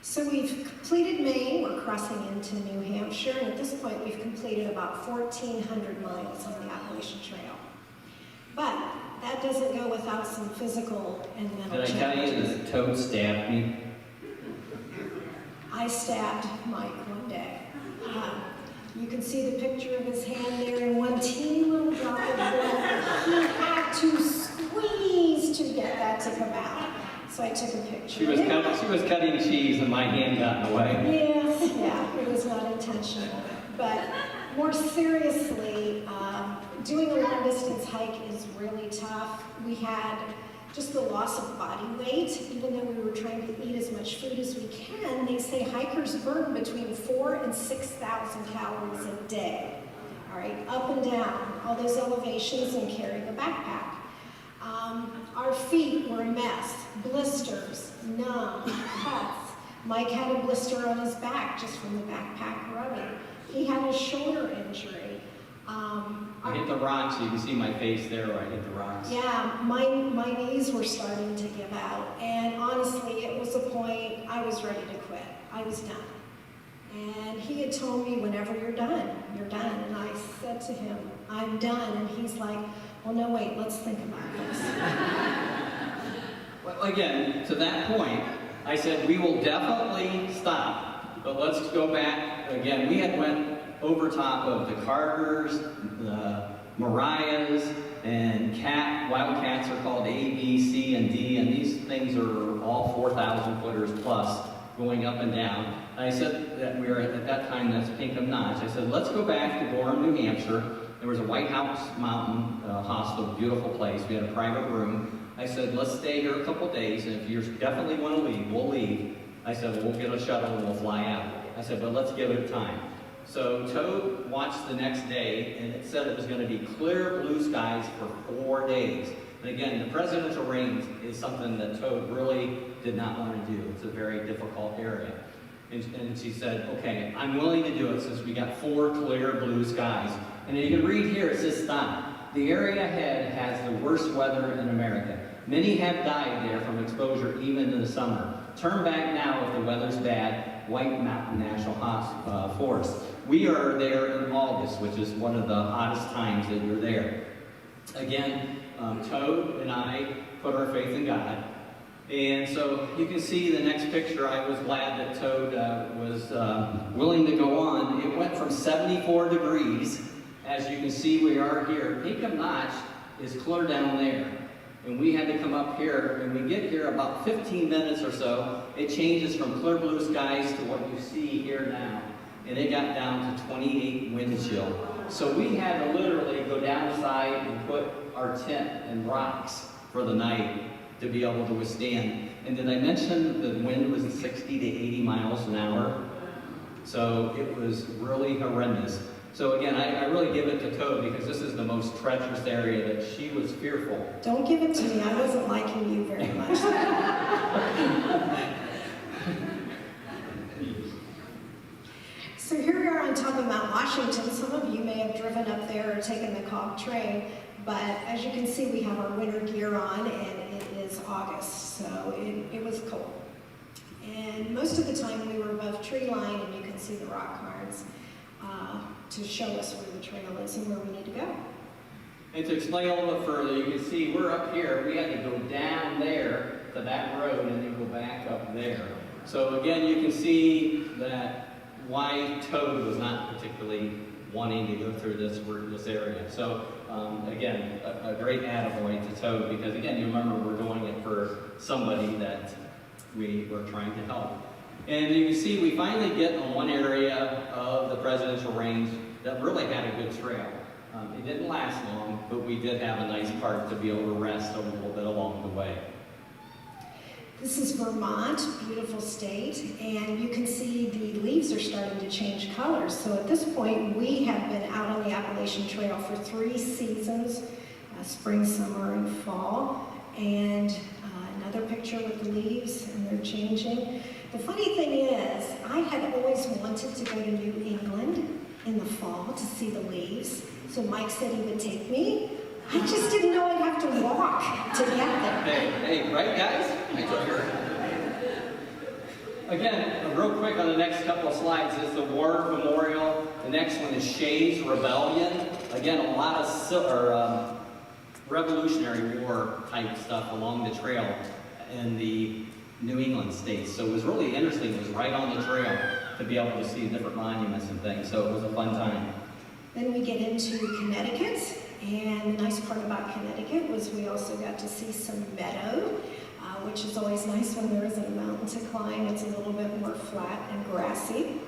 So we've completed Maine, we're crossing into New Hampshire, and at this point we've completed about 1,400 miles on the Appalachian Trail. But that doesn't go without some physical and mental Did I tell you challenges. that Toad stabbed me? I stabbed Mike one day. You can see the picture of his hand there, and one teeny little drop of blood. He had to squeeze to get that to come out. So I took a picture. She was cutting cheese and my hand got in the way. Yes, yeah, it was not intentional. But more seriously, doing a long distance hike is really tough. We had just the loss of body weight, even though we were trying to eat as much food as we can. They say hikers burn between 4,000 and 6,000 calories a day. All right, up and down, all those elevations and carrying a backpack. Our feet were a mess, blisters, numb, cuts. Mike had a blister on his back just from the backpack rubbing. He had a shoulder injury. I hit the rocks, you can see my face there where I hit the rocks. Yeah, my knees were starting to give out, and honestly, it was a point I was ready to quit. I was done. And he had told me, whenever you're done, you're done. And I said to him, I'm done. And he's like, well, no, wait, let's think about this. Well, again, to that point, I said, we will definitely stop, but let's go back. Again, we had went over top of the Carters, the Mariahs, and wildcats are called A, B, C, and D, and these things are all 4,000 footers plus, going up and down. And I said that we were at that time, that's Pinkham Notch. I said, let's go back to Gorham, New Hampshire. There was a White House Mountain Hospital, beautiful place. We had a private room. I said, let's stay here a couple days, and if you definitely want to leave, we'll leave. I said, well, we'll get a shuttle and we'll fly out. I said, but let's give it time. So Toad watched the next day, and it said it was going to be clear blue skies for 4 days. And again, the presidential range is something that Toad really did not want to do. It's a very difficult area. And she said, okay, I'm willing to do it since we got 4 clear blue skies. And you can read here, it says stop. The area ahead has the worst weather in America. Many have died there from exposure even in the summer. Turn back now if the weather's bad. White Mountain National Forest. We are there in August, which is one of the hottest times that you're there. Again, Toad and I put our faith in God. And so you can see the next picture. I was glad that Toad was willing to go on. It went from 74 degrees. As you can see, we are here. Pinkham Notch is clear down there. And we had to come up here, and we get here about 15 minutes or so. It changes from clear blue skies to what you see here now. And it got down to 28 wind chill. So we had to literally go downside and put our tent and rocks for the night to be able to withstand. And did I mention the wind was 60 to 80 miles an hour? So it was really horrendous. So again, I really give it to Toad because this is the most treacherous area that she was fearful. Don't give it to me. I wasn't liking you very much. So here we are on top of Mount Washington. Some of you may have driven up there or taken the Cog train, but as you can see, we have our winter gear on, and it is August, so it was cold. And most of the time we were above tree line, and you can see the rock cairns to show us where the trail is and where we need to go. And to explain a little bit further, you can see we're up here. We had to go down there to that road and then go back up there. So again, you can see that why Toad was not particularly wanting to go through this area. So again, a great attaboy to Toad, because again, you remember we're doing it for somebody that we were trying to help. And you can see we finally get on one area of the presidential range that really had a good trail. It didn't last long, but we did have a nice part to be able to rest a little bit along the way. This is Vermont, beautiful state, and you can see the leaves are starting to change colors. So at this point, we have been out on the Appalachian Trail for 3 seasons, spring, summer, and fall. And another picture with the leaves, and they're changing. The funny thing is, I had always wanted to go to New England in the fall to see the leaves. So Mike said he would take me. I just didn't know I'd have to walk to get there. Hey, right guys? Again, real quick on the next couple of slides is the War Memorial. The next one is Shays' Rebellion. Again, a lot of Revolutionary War type stuff along the trail in the New England states. So it was really interesting. It was right on the trail to be able to see different monuments and things. So it was a fun time. Then we get into Connecticut. And the nice part about Connecticut was we also got to see some meadow, which is always nice when there isn't a mountain to climb. It's a little bit more flat and grassy.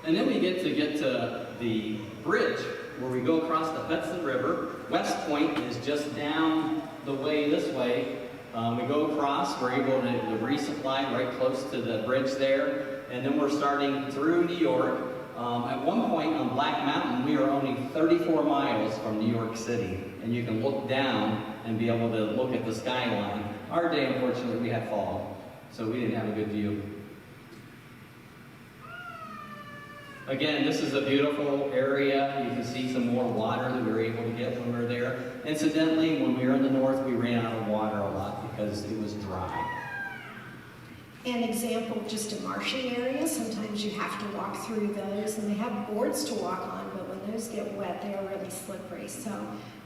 And then we get to the bridge where we go across the Hudson River. West Point is just down the way this way. We go across, we're able to resupply right close to the bridge there. And then we're starting through New York. At one point on Black Mountain, we are only 34 miles from New York City, and you can look down and be able to look at the skyline. Our day, unfortunately, we had fog, so we didn't have a good view. Again, this is a beautiful area. You can see some more water that we were able to get when we were there. Incidentally, when we were in the north, we ran out of water a lot because it was dry. An example of just a marshy area, sometimes you have to walk through those, and they have boards to walk on, but when those get wet, they are really slippery. So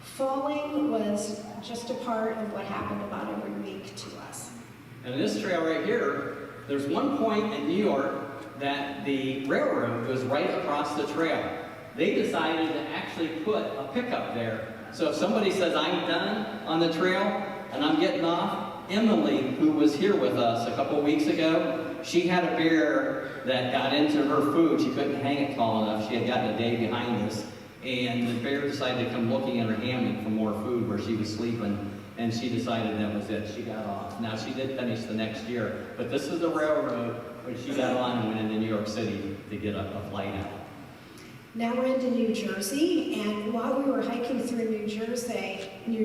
falling was just a part of what happened about every week to us. And this trail right here, there's one point in New York that the railroad goes right across the trail. They decided to actually put a pickup there. So if somebody says, I'm done on the trail and I'm getting off, Emily, who was here with us a couple weeks ago, she had a bear that got into her food. She couldn't hang it tall enough. She had gotten a day behind us. And the bear decided to come looking in her hammock for more food where she was sleeping. And she decided that was it. She got off. Now, she did finish the next year. But this is the railroad where she got on and went into New York City to get a flight out. Now we're into New Jersey, and while we were hiking through New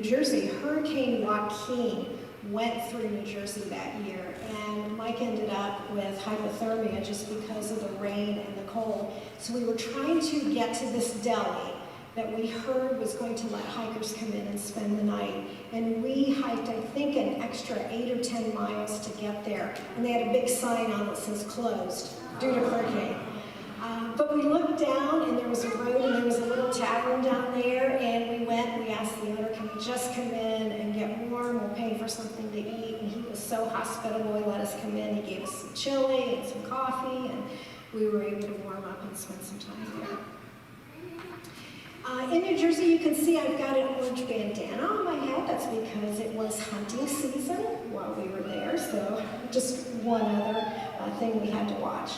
Jersey, Hurricane Joaquin went through New Jersey that year, and Mike ended up with hypothermia just because of the rain and the cold. So we were trying to get to this deli that we heard was going to let hikers come in and spend the night. And we hiked, I think, an extra 8 or 10 miles to get there. And they had a big sign on that says closed due to hurricane. But we looked down, and there was a road, and there was a little tavern down there, and we went, and we asked the owner, can we just come in and get warm? We'll pay for something to eat. And he was so hospitable. He let us come in. He gave us some chili and some coffee, and we were able to warm up and spend some time there. In New Jersey, you can see I've got an orange bandana on my head. That's because it was hunting season while we were there, so just one other thing we had to watch.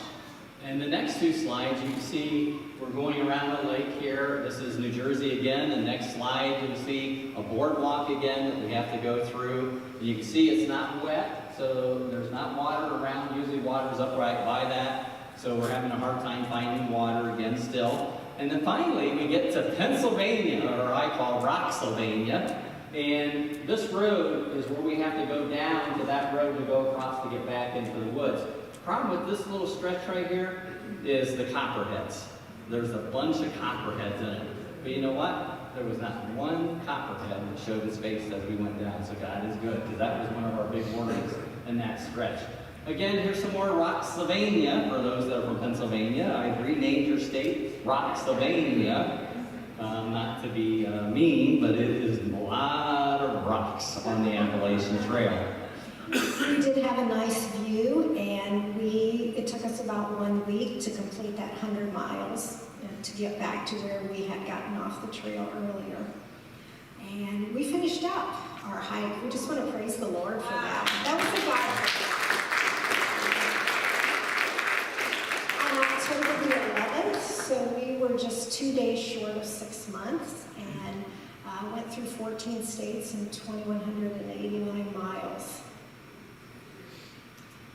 And the next 2 slides, you can see we're going around the lake here. This is New Jersey again. The next slide, you'll see a boardwalk again that we have to go through. You can see it's not wet, so there's not water around. Usually water's up right by that, so we're having a hard time finding water again still. And then finally, we get to Pennsylvania, or I call Rocksylvania. And this road is where we have to go down to that road to go across to get back into the woods. The problem with this little stretch right here is the copperheads. There's a bunch of copperheads in it. But you know what? There was not one copperhead that showed its face as we went down. So God is good, because that was one of our big warnings in that stretch. Again, here's some more Rocksylvania for those that are from Pennsylvania. I renamed your state Rocksylvania. Not to be mean, but it is a lot of rocks on the Appalachian Trail. We did have a nice view, and it took us about 1 week to complete that 100 miles and to get back to where we had gotten off the trail earlier. And we finished up our hike. We just want to praise the Lord for that. That was a God. On October the 11th, so we were just 2 days short of 6 months, and went through 14 states and 2,189 miles.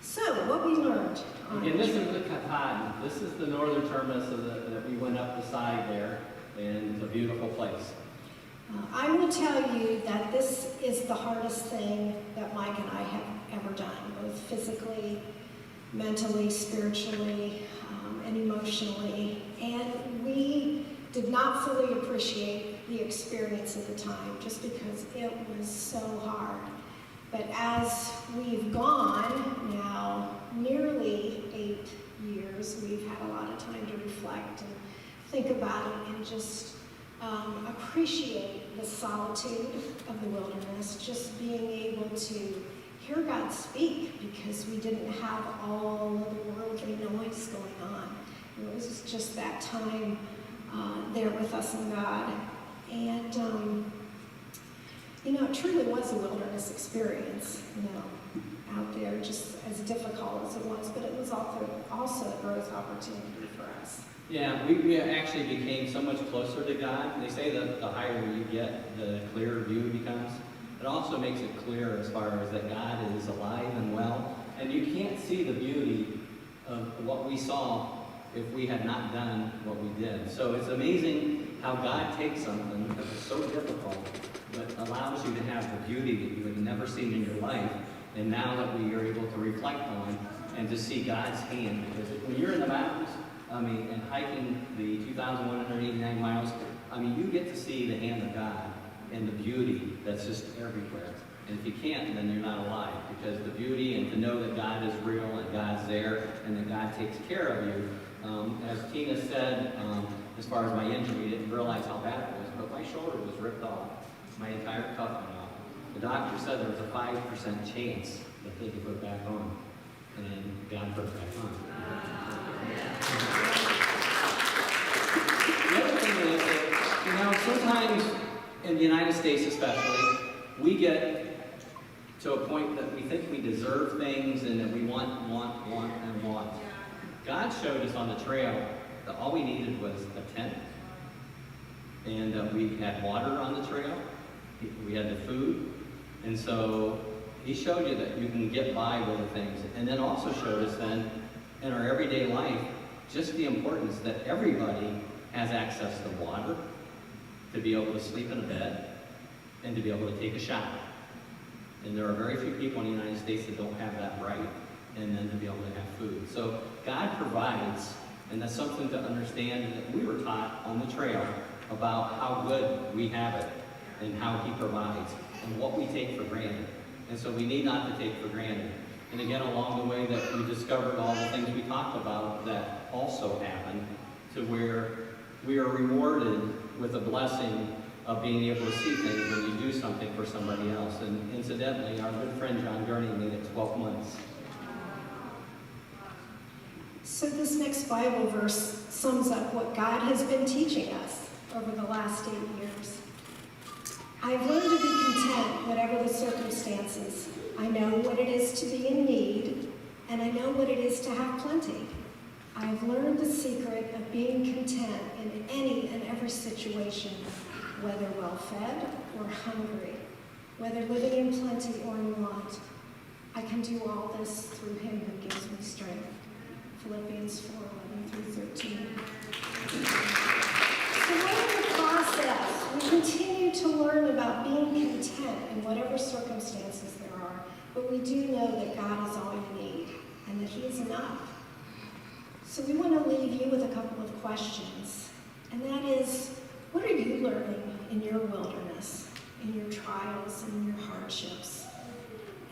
So, what we learned on Again, this is the Katahdin. This is the northern terminus that we went up the side there, and it's a beautiful place. I will tell you that this is the hardest thing that Mike and I have ever done, both physically, mentally, spiritually, and emotionally. And we did not fully appreciate the experience at the time, just because it was so hard. But as we've gone now nearly 8 years, we've had a lot of time to reflect and think about it and just appreciate the solitude of the wilderness, just being able to hear God speak, because we didn't have all of the worldly noise going on. It was just that time there with us and God. And, it truly was a wilderness experience, out there, just as difficult as it was, but it was also a growth opportunity for us. Yeah, we actually became so much closer to God. They say that the higher you get, the clearer view becomes. It also makes it clear as far as that God is alive and well, and you can't see the beauty of what we saw if we had not done what we did. So it's amazing how God takes something that was so difficult, but allows you to have the beauty that you had never seen in your life, and now that we are able to reflect on and to see God's hand. Because when you're in the mountains, and hiking the 2,189 miles, you get to see the hand of God and the beauty that's just everywhere. And if you can't, then you're not alive, because the beauty and to know that God is real and God's there and that God takes care of you. As Tina said, as far as my injury, I didn't realize how bad it was, but my shoulder was ripped off. My entire cuff went off. The doctor said there was a 5% chance that they could put it back on. And God put it back on. The other thing is that, sometimes in the United States especially, we get to a point that we think we deserve things and that we want. God showed us on the trail that all we needed was a tent, and we had water on the trail, we had the food, and so He showed you that you can get by with the things, and then also showed us then in our everyday life just the importance that everybody has access to water, to be able to sleep in a bed, and to be able to take a shower. And there are very few people in the United States that don't have that right, and then to be able to have food. So God provides, and that's something to understand that we were taught on the trail about how good we have it, and how He provides, and what we take for granted. And so we need not to take for granted. And again, along the way that we discovered all the things we talked about that also happened, to where we are rewarded with a blessing of being able to see things when you do something for somebody else. And incidentally, our good friend John Gurney made it 12 months. So this next Bible verse sums up what God has been teaching us over the last 8 years. I've learned to be content, whatever the circumstances. I know what it is to be in need, and I know what it is to have plenty. I've learned the secret of being content in any and every situation, whether well-fed or hungry, whether living in plenty or in want. I can do all this through Him who gives me strength. Philippians 4:11-13. So in the process, we continue to learn about being content in whatever circumstances there are, but we do know that God is all you need and that He is enough. So we want to leave you with a couple of questions, and that is, what are you learning in your wilderness, in your trials, and in your hardships?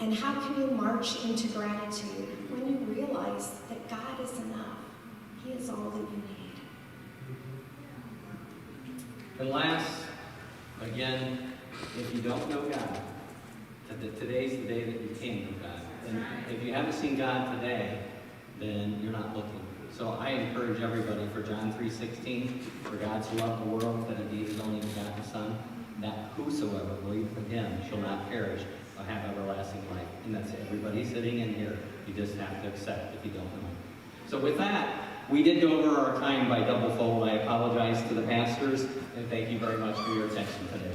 And how can you march into gratitude when you realize that God is enough? He is all that you need. And last, again, if you don't know God, that today's the day that you can know God. And if you haven't seen God today, then you're not looking. So I encourage everybody for John 3:16, for God so loved the world that he gave his only begotten Son, that whosoever believeth in him shall not perish, but have everlasting life. And that's everybody sitting in here. You just have to accept if you don't know. So with that, we did go over our time by double fold. I apologize to the pastors, and thank you very much for your attention today.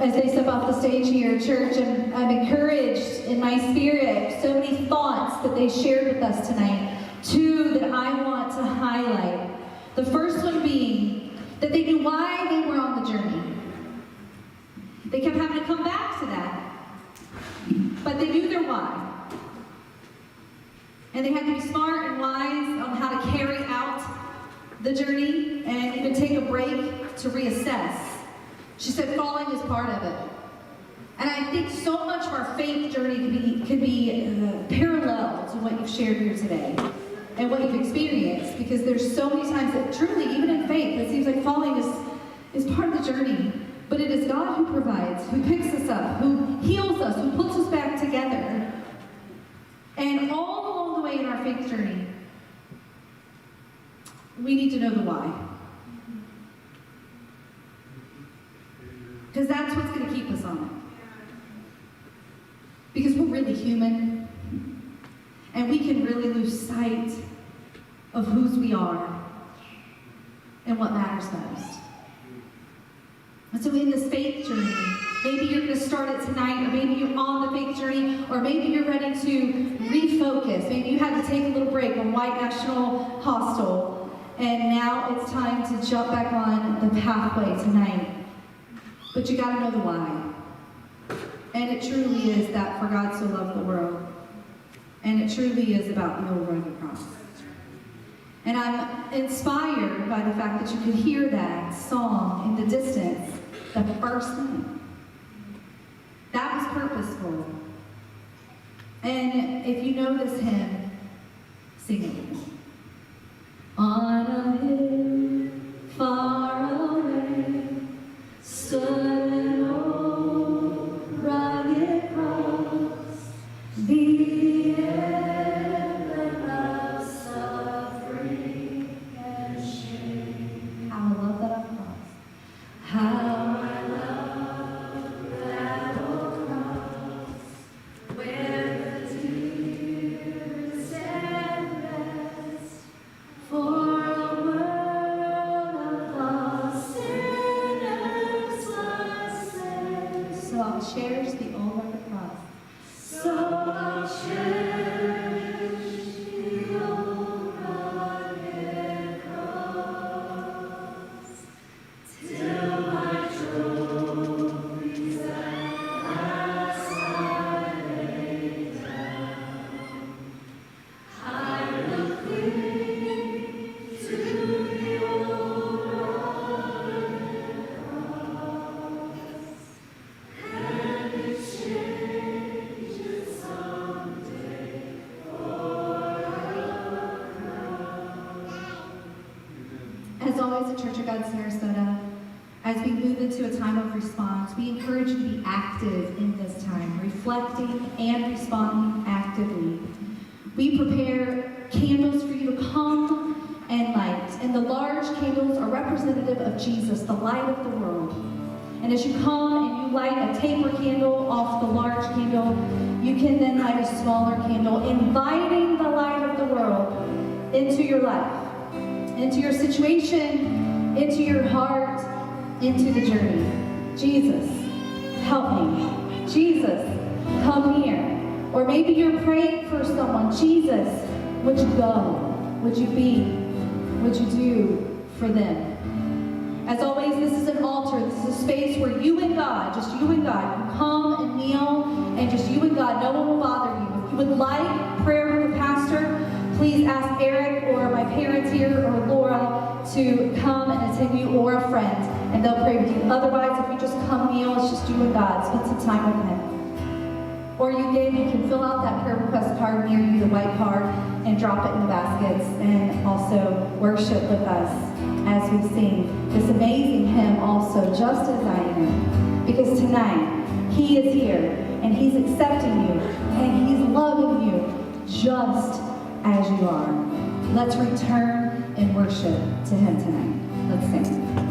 As they step off the stage here, church, I'm encouraged in my spirit. So many thoughts that they shared with us tonight. Two that I want to highlight. The first one being that they knew why they were on the journey. They kept having to come back to that. But they knew their why. And they had to be smart and wise on how to carry out the journey and even take a break to reassess. She said falling is part of it. And I think so much of our faith journey could be parallel to what you've shared here today and what you've experienced, because there's so many times that truly, even in faith, it seems like falling is part of the journey. But it is God who provides, who picks us up, who heals us, who puts us back together. And all along the way in our faith journey, we need to know the why. Because that's what's going to keep us on it. Because we're really human. And we can really lose sight of whose we are and what matters most. And so in this faith journey, maybe you're going to start it tonight, or maybe you're on the faith journey, or maybe you're ready to refocus. Maybe you had to take a little break on White National Hostel, and now it's time to jump back on the pathway tonight. But you got to know the why. And it truly is that for God so loved the world. And it truly is about no rugged cross. And I'm inspired by the fact that you could hear that song in the distance the first night. That was purposeful. And if you know this hymn, sing it with me. On a hill far away stood an old rugged cross, the emblem of suffering and shame. How I love that cross. How I love that old cross, where the tears and rest for a world of lost sinners was saved. So I'll cherish the old rugged cross. So I'll cherish the old rugged cross till my trophies at last I lay down. I will cling to the old rugged cross and exchange it someday for a crown. As always, the Church of God Sarasota, as we move into a time of response, we encourage you to be active in this time, reflecting and responding actively. We prepare candles for you to come and light, and the large candles are representative of Jesus, the light of the world. And as you come and you light a taper candle off the large candle, you can then light a smaller candle, inviting the light of the world into your life, into your situation, into your heart, into the journey. Jesus, help me. Jesus, come here. Or maybe you're praying for someone. Jesus, would you go? Would you be? Would you do for them? As always, this is an altar. This is a space where you and God, just you and God, you come and kneel, and just you and God, no one will bother you. If you would like prayer with the pastor, please ask Eric or my parents here or Laura to come and attend you, or a friend, and they'll pray with you. Otherwise, if you just come kneel, it's just you and God. Spend some time with Him. Or you can fill out that prayer request card near you, the white card, and drop it in the baskets, and also worship with us. as we sing this amazing hymn also, Just As I Am. Because tonight, he is here, and he's accepting you, and he's loving you just as you are. Let's return and worship to him tonight. Let's sing.